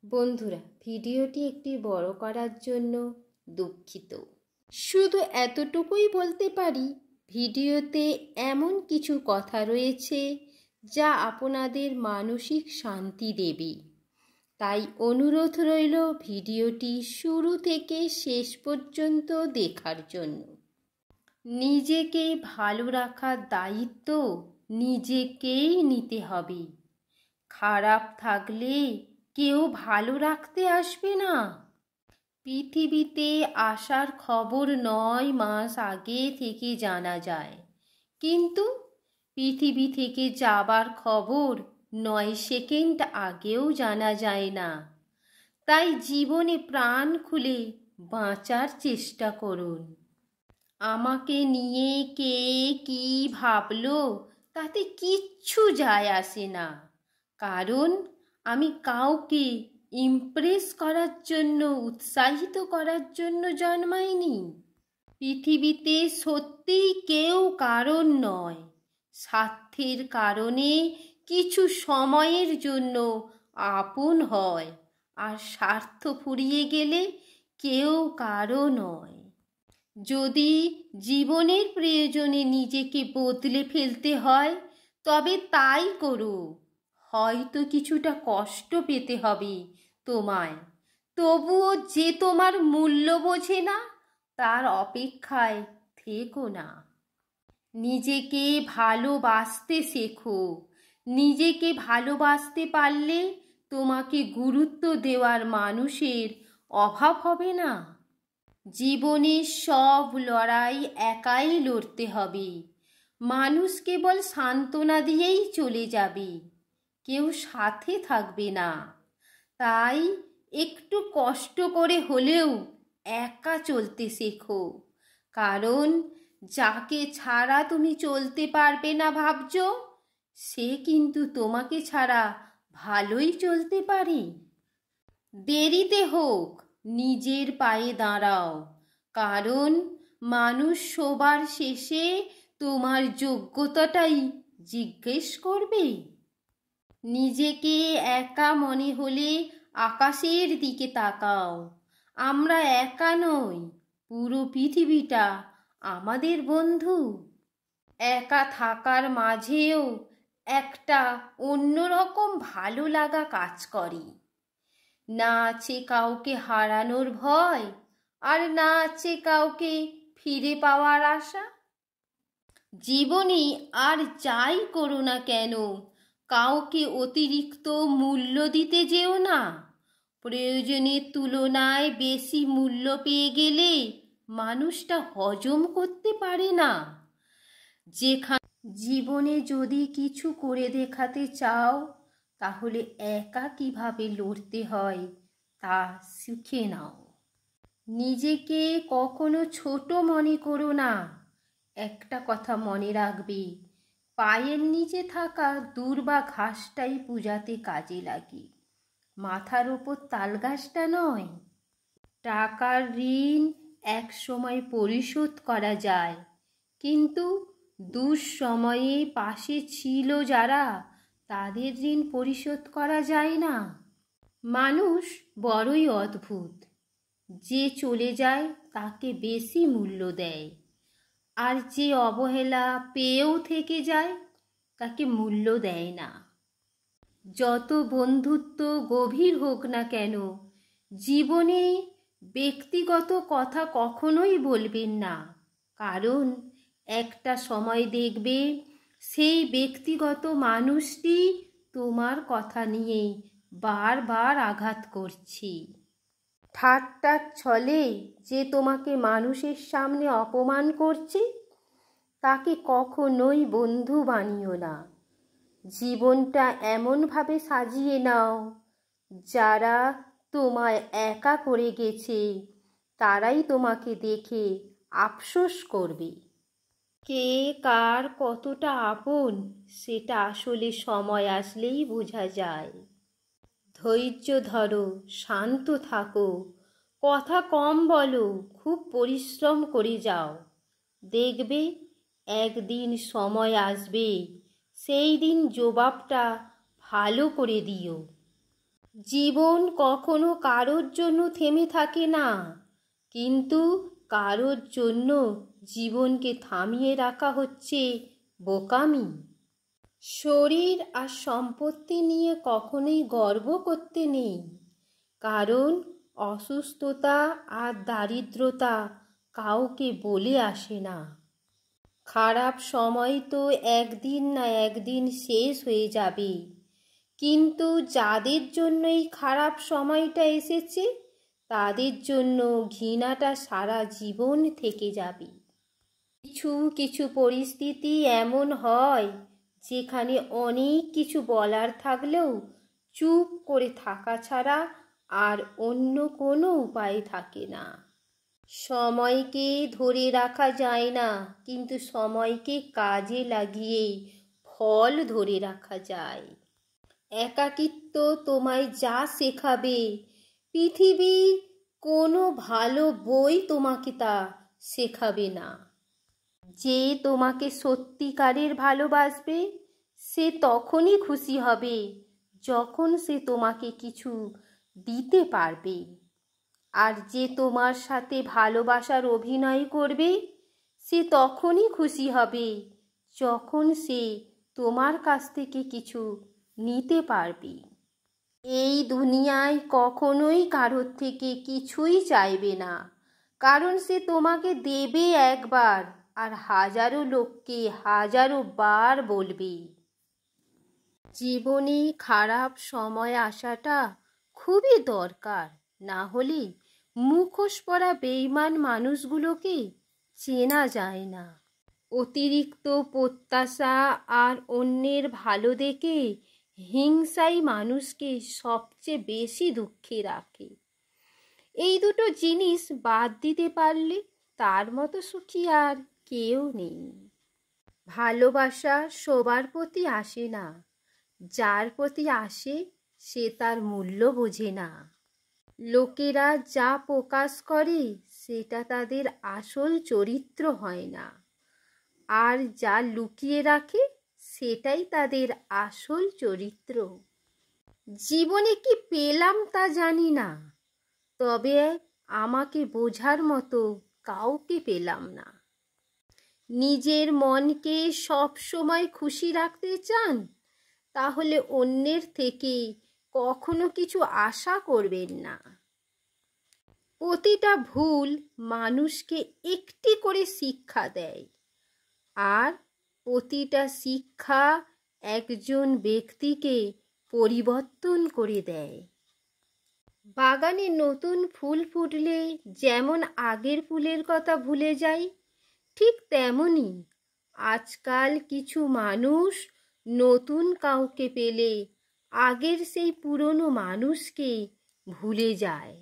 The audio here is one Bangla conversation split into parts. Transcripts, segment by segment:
বন্ধুরা, ভিডিওটি একটি বড় করার জন্য দুঃখিত। শুধু এতটুকুই বলতে পারি, ভিডিওতে এমন কিছু কথা রয়েছে যা আপনাদের মানসিক শান্তি দেবে। তাই অনুরোধ রইল ভিডিওটি শুরু থেকে শেষ পর্যন্ত দেখার জন্য। নিজেকে ভালো রাখার দায়িত্ব নিজেকেই নিতে হবে। খারাপ থাকলে কেউ ভালো রাখতে আসবে না। পৃথিবীতে আসার খবর 9 মাস আগে থেকে জানা যায়, কিন্তু পৃথিবী থেকে যাবার খবর 9 সেকেন্ড আগেও জানা যায় না। তাই জীবনে প্রাণ খুলে বাঁচার চেষ্টা করুন। আমাকে নিয়ে কে কি ভাবলো তাতে কিচ্ছু যায় আসে না, কারণ আমি কাউকে ইমপ্রেস করার জন্য, উৎসাহিত করার জন্য জন্মাইনি। পৃথিবীতে সত্যিই কেউ কারণ নয়, স্বার্থের কারণে কিছু সময়ের জন্য আপন হয়, আর স্বার্থ ফুরিয়ে গেলে কেউ কারো নয়। যদি জীবনের প্রয়োজনে নিজেকে বদলে ফেলতে হয় তবে তাই করো। হয়তো কিছুটা কষ্ট পেতে হবে তোমায়, তবুও যে তোমার মূল্য বোঝে না তার অপেক্ষায় থেকো না। নিজেকে ভালোবাসতে শেখো। নিজেকে ভালোবাসতে পারলে তোমাকে গুরুত্ব দেওয়ার মানুষের অভাব হবে না। জীবনের সব লড়াই একাই লড়তে হবে। মানুষ কেবল সান্ত্বনা দিয়েই চলে যাবে, কেউ সাথে থাকবে না। তাই একটু কষ্ট করে হলেও একা চলতে শেখো, কারণ যাকে ছাড়া তুমি চলতে পারবে না ভাবছো, সে কিন্তু তোমাকে ছাড়া ভালোই চলতে পারে। দেরিতে হোক নিজের পায়ে দাঁড়াও, কারণ মানুষ সবার শেষে তোমার যোগ্যতাটাই জিজ্ঞেস করবে। নিজেকে একা মনে হলে আকাশের দিকে তাকাও। আমরা একা নই, পুরো পৃথিবীটা আমাদের বন্ধু। একা থাকার মাঝেও একটা অন্যরকম ভালো লাগা কাজ করে। না আছে কাউকে হারানোর ভয়, আর না আছে কাউকে ফিরে পাওয়ার আশা। জীবনে আর যাই করো না কেন, কাউকে অতিরিক্ত মূল্য দিতে যেও না। প্রয়োজনের তুলনায় বেশি মূল্য পেয়ে গেলে মানুষটা হজম করতে পারে না। জীবনে যদি কিছু করে দেখাতে চাও, তাহলে একা কিভাবে লড়তে হয় তা শিখে নাও। নিজেকে কখনো ছোট মনে করো না। একটা কথা মনে রাখবে, পায়ের নিচে থাকা দূর্বা ঘাসটাই পূজাতে কাজে লাগে, মাথার ওপর তালগাছটা নয়। টাকার ঋণ এক সময় পরিশোধ করা যায়, কিন্তু দুঃসময়ে পাশে ছিল যারা, তাদের ঋণ পরিশোধ করা যায় না। মানুষ বড়ই অদ্ভুত, যে চলে যায় তাকে বেশি মূল্য দেয়, আর যে অবহেলা পেয়েও থেকে যায় তাকে মূল্য দেয় না। যত বন্ধুত্ব গভীর হোক না কেন, জীবনে ব্যক্তিগত কথা কখনোই বলবেন না, কারণ একটা সময় দেখবে সেই ব্যক্তিগত মানুষটি তোমার কথা নিয়ে বারবার আঘাত করছে। ঠাট্টার ছলে যে তোমাকে মানুষের সামনে অপমান করছে, তাকে কখনোই বন্ধু বানিও না। জীবনটা এমনভাবে সাজিয়ে নাও, যারা তোমায় একা করে গেছে তারাই তোমাকে দেখে আফসোস করবে। কে কার কতটা আপন সেটা আসলে সময় আসলেই বোঝা যায়। ধৈর্য ধরো, শান্ত থাকো, কথা কম বলো, খুব পরিশ্রম করে যাও। দেখবে একদিন সময় আসবে, সেই দিন জবাবটা ভালো করে দিও। জীবন কখনো কারোর জন্য থেমে থাকে না, কিন্তু কারোর জন্য জীবনকে থামিয়ে রাখা হচ্ছে বোকামি। শরীর আর সম্পত্তি নিয়ে কখনোই গর্ব করতে নেই, কারণ অসুস্থতা আর দারিদ্রতা কাউকে বলে আসে না। খারাপ সময় তো একদিন না একদিন শেষ হয়ে যাবে, কিন্তু যাদের জন্য এই খারাপ সময়টা এসেছে তাদের জন্য ঘৃণাটা সারা জীবন থেকে যাবে। কিছু কিছু পরিস্থিতি এমন হয় যেখানে অনেক কিছু বলার থাকলেও চুপ করে থাকা ছাড়া আর অন্য কোনো উপায় থাকে না। সময়কে ধরে রাখা যায় না, কিন্তু সময়কে কাজে লাগিয়ে ফল ধরে রাখা যায়। একাকিত্ব তোমায় যা শেখাবে, পৃথিবীর কোনো ভালো বই তোমাকে তা শেখাবে না। যে তোমাকে সত্যিকারের ভালোবাসবে সে তখনই খুশি হবে যখন সে তোমাকে কিছু দিতে পারবে, আর যে তোমার সাথে ভালোবাসার অভিনয় করবে সে তখনই খুশি হবে যখন সে তোমার কাছ থেকে কিছু নিতে পারবে। এই দুনিয়ায় কখনোই কারোর থেকে কিছুই চাইবে না, কারণ সে তোমাকে দেবে একবার আর হাজারো লোককে হাজারো বার বলবে। জীবনে খারাপ সময় আসাটা খুবই দরকার, না হলে মুখোশ পরা বেঈমান মানুষগুলোকে চেনা যায় না। অতিরিক্ত প্রত্যাশা আর অন্যের ভালো দেখে হিংসাই মানুষকে সবচেয়ে বেশি দুঃখে রাখে। এই দুটো জিনিস বাদ দিতে পারলে তার মতো সুখী আর কেউ নেই। ভালোবাসা সবার প্রতি আসে না, যার প্রতি আসে সে তার মূল্য বোঝে না। লোকেরা যা প্রকাশ করে সেটা তাদের আসল চরিত্র হয় না, আর যা লুকিয়ে রাখে সেটাই তাদের আসল চরিত্র। জীবনে কি পেলাম তা জানি না, তবে আমাকে বোঝার মতো কাউকে পেলাম না। নিজের মনকে সব সময় খুশি রাখতে চান, তাহলে অন্যের থেকে কখনো কিছু আশা করবেন না। প্রতিটা ভুল মানুষকে একটি করে শিক্ষা দেয়, আর প্রতিটা শিক্ষা একজন ব্যক্তিকে পরিবর্তন করে দেয়। বাগানে নতুন ফুল ফুটলে যেমন আগের ফুলের কথা ভুলে যায়, ঠিক তেমনি আজকাল কিছু মানুষ নতুন কাউকে পেলে আগের সেই পুরনো মানুষকে ভুলে যায়।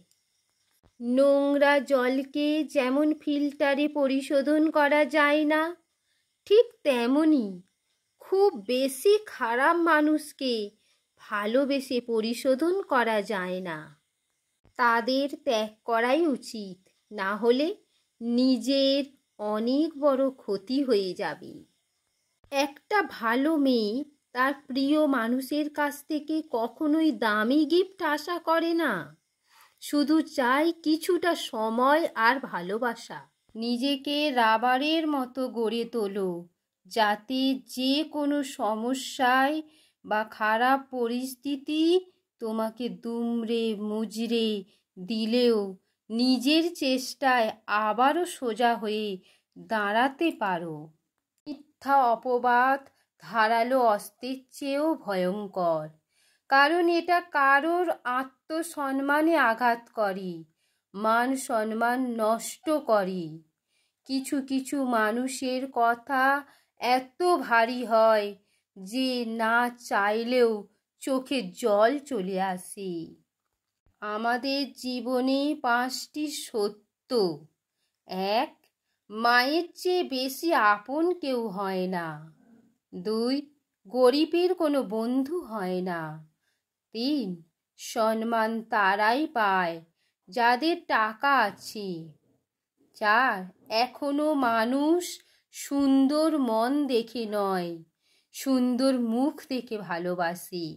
নোংরা জলকে যেমন ফিল্টারে পরিশোধন করা যায় না, ঠিক তেমনি খুব বেশি খারাপ মানুষকে ভালোবেসে পরিশোধন করা যায় না। তাদের ত্যাগ করাই উচিত, না হলে নিজের অনেক বড় ক্ষতি হয়ে যাবে। একটা ভালো মেয়ে তার প্রিয় মানুষের কাছ থেকে কখনোই দামি গিফট আশা করে না, শুধু চায় কিছুটা সময় আর ভালোবাসা। নিজেকে রাবারের মতো গড়ে তোলো, যাতে যে কোনো সমস্যায় বা খারাপ পরিস্থিতি তোমাকে দুমড়ে মুচড়ে দিলেও নিজের চেষ্টায় আবারও সোজা হয়ে দাঁড়াতে পারো। মিথ্যা অপবাদ ধারালো অস্ত্রের চেয়েও ভয়ঙ্কর, কারণ এটা কারোর আত্মসম্মানে আঘাত করে, মান সম্মান নষ্ট করে। কিছু কিছু মানুষের কথা এত ভারী হয় যে না চাইলেও চোখে জল চলে আসে। আমাদের জীবনে 5টি সত্য: 1. মায়ের চেয়ে বেশি আপন কেউ হয় না। 2. গরিবের কোনো বন্ধু হয় না। 3. সম্মান তারাই পায় যাদের টাকা আছে। 4. এখনো মানুষ সুন্দর মন দেখে নয়, সুন্দর মুখ দেখে ভালোবাসে।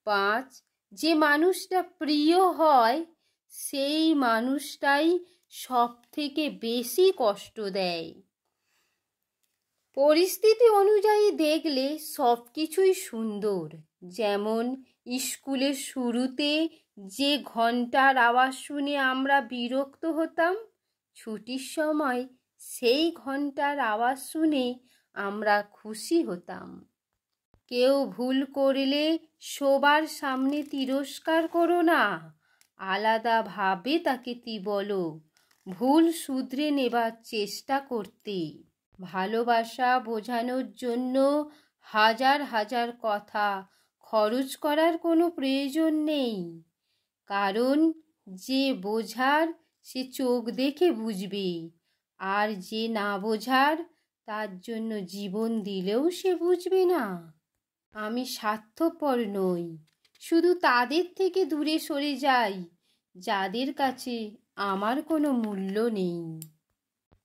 5. যে মানুষটা প্রিয় হয় সেই মানুষটাই সব থেকে বেশি কষ্ট দেয়। পরিস্থিতি অনুযায়ী দেখলে সব কিছুই সুন্দর। যেমন স্কুলের শুরুতে যে ঘন্টার আওয়াজ শুনে আমরা বিরক্ত হতাম, ছুটির সময় সেই ঘন্টার আওয়াজ শুনে আমরা খুশি হতাম। কেউ ভুল করলে সবার সামনে তিরস্কার করো না, আলাদাভাবে তাকে বলো, ভুল শুধরে নেবার চেষ্টা করতে। ভালোবাসা বোঝানোর জন্য হাজার হাজার কথা খরচ করার কোনো প্রয়োজন নেই, কারণ যে বোঝার সে চোখ দেখে বুঝবে, আর যে না বোঝার তার জন্য জীবন দিলেও সে বুঝবে না। আমি স্বার্থপর নই, শুধু তাদের থেকে দূরে সরে যাই যাদের কাছে আমার কোনো মূল্য নেই।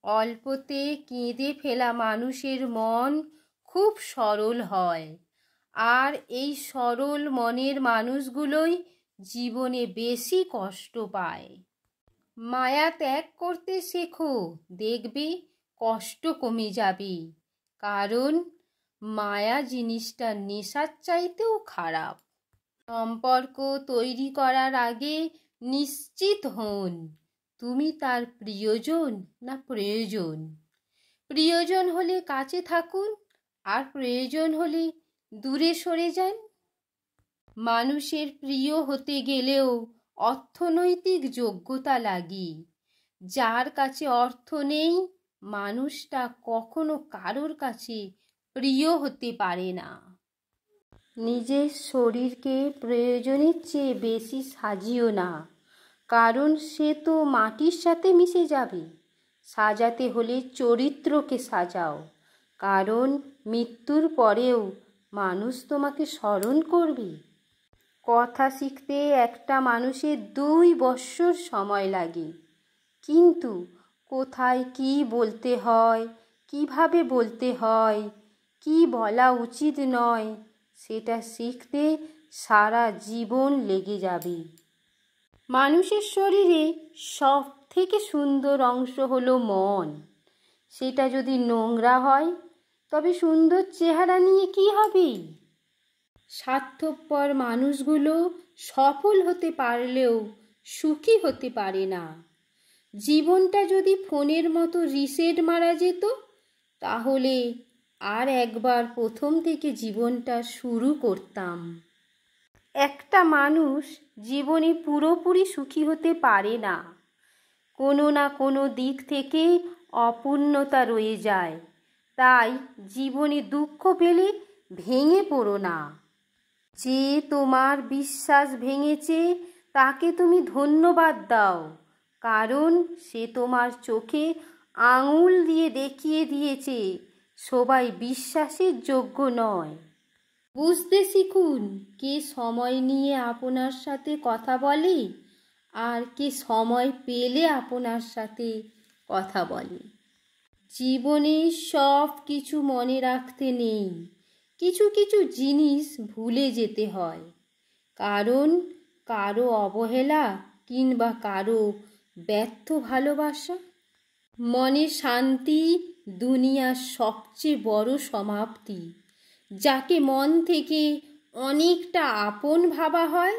অল্পতে কেঁদে ফেলা মানুষের মন খুব সরল হয়, আর এই সরল মনের মানুষগুলোই জীবনে বেশি কষ্ট পায়। মায়া ত্যাগ করতে শেখো, দেখবে কষ্ট কমে যাবে, কারণ মায়া জিনিসটা নেশার চাইতেও খারাপ। সম্পর্ক তৈরি করার আগে নিশ্চিত হন তুমি তার প্রিয়জন না প্রয়োজন। প্রিয়জন হলে কাছে থাকুন, আর প্রয়োজন হলে দূরে সরে যান। মানুষের প্রিয় হতে গেলেও অর্থনৈতিক যোগ্যতা লাগে। যার কাছে অর্থ নেই, মানুষটা কখনো কারোর কাছে প্রিয় হতে পারে না। নিজের শরীরকে প্রয়োজনের চেয়ে বেশি সাজিও না, কারণ সে তো মাটির সাথে মিশে যাবে। সাজাতে হলে চরিত্রকে সাজাও, কারণ মৃত্যুর পরেও মানুষ তোমাকে স্মরণ করবে। কথা শিখতে একটা মানুষের 2 বৎসর সময় লাগে, কিন্তু কোথায় কি বলতে হয়, কিভাবে বলতে হয়, কি বলা উচিত নয়, সেটা শিখতে সারা জীবন লেগে যাবে। মানুষের শরীরে সব থেকে সুন্দর অংশ হলো মন। সেটা যদি নোংরা হয় তবে সুন্দর চেহারা নিয়ে কি হবে? স্বার্থপর মানুষগুলো সফল হতে পারলেও সুখী হতে পারে না। জীবনটা যদি ফোনের মতো রিসেট মারা যেত, তাহলে আর একবার প্রথম থেকে জীবনটা শুরু করতাম। একটা মানুষ জীবনে পুরোপুরি সুখী হতে পারে না, কোনো না কোনো দিক থেকে অপূর্ণতা রয়ে যায়। তাই জীবনে দুঃখ পেলে ভেঙে পড়ো না। যে তোমার বিশ্বাস ভেঙেছে তাকে তুমি ধন্যবাদ দাও, কারণ সে তোমার চোখে আঙুল দিয়ে দেখিয়ে দিয়েছে সবাই বিশ্বাসের যোগ্য নয়। বুঝতে শিখুন কে সময় নিয়ে আপনার সাথে কথা বলে আর কে সময় পেলে আপনার সাথে কথা বলে। জীবনে সব কিছু মনে রাখতে নেই, কিছু কিছু জিনিস ভুলে যেতে হয়, কারণ কারো অবহেলা কিংবা কারো ব্যর্থ ভালোবাসা। মনে শান্তি দুনিয়ার সবচেয়ে বড় সমাপ্তি। যাকে মন থেকে অনেকটা আপন ভাবা হয়,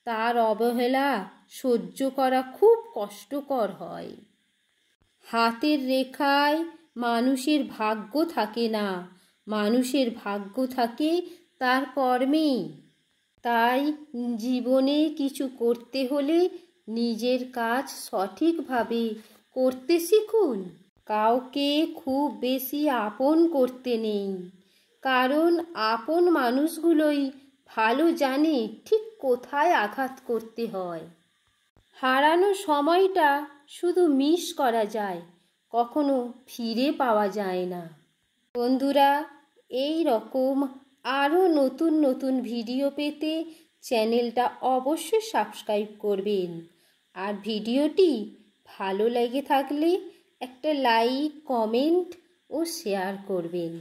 তার অবহেলা সহ্য করা খুব কষ্টকর হয়। হাতের রেখায় মানুষের ভাগ্য থাকে না, মানুষের ভাগ্য থাকে তার কর্মে। তাই জীবনে কিছু করতে হলে নিজের কাজ সঠিকভাবে করতে শিখুন। কাউকে খুব বেশি আপন করতে নেই, কারণ আপন মানুষগুলোই ভালো জানে ঠিক কোথায় আঘাত করতে হয়। হারানো সময়টা শুধু মিস করা যায়, কখনো ফিরে পাওয়া যায় না। বন্ধুরা, এই রকম আরও নতুন নতুন ভিডিও পেতে চ্যানেলটা অবশ্যই সাবস্ক্রাইব করবেন, আর ভিডিওটি ভালো লেগে থাকলে একটা লাইক, কমেন্ট ও শেয়ার করবেন।